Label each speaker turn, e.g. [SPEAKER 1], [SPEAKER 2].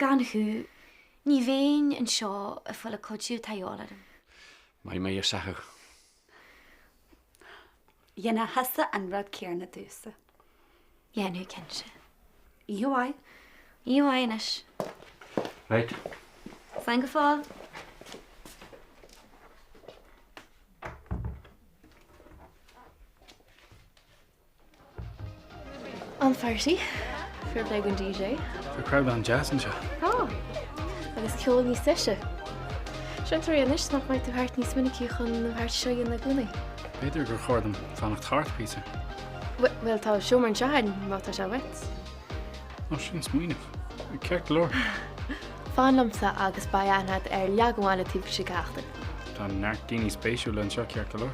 [SPEAKER 1] Gan chu, ní bhéin an seo a fuil a codisiú taíola.
[SPEAKER 2] Mai mé ar sathú.
[SPEAKER 3] Dhéana hasa an rud céar na dúsa.
[SPEAKER 1] Dhéanú cinse.
[SPEAKER 3] Iúhaid?
[SPEAKER 1] Iúhainis.
[SPEAKER 2] Right.
[SPEAKER 1] Sain go fáil. An farsaí, fair play an DJ.
[SPEAKER 4] The crowd on jazz and shit.
[SPEAKER 1] Oh, agus ceol ní siise. Seantar anis nach mai tú hart níos minicí chun na bhart seo na gúnaí.
[SPEAKER 4] Beidir gur chóir dem fanacht ceart píosa.
[SPEAKER 1] Well, tá seomar an seáin má tá se wet.
[SPEAKER 4] Ó sin smuoineh. Ceart glór.
[SPEAKER 1] Fánlamsa agus ba anad leagháinna tíb sé gaachtain.
[SPEAKER 4] Tá neart daoine spéisiúil an seo ceart glór.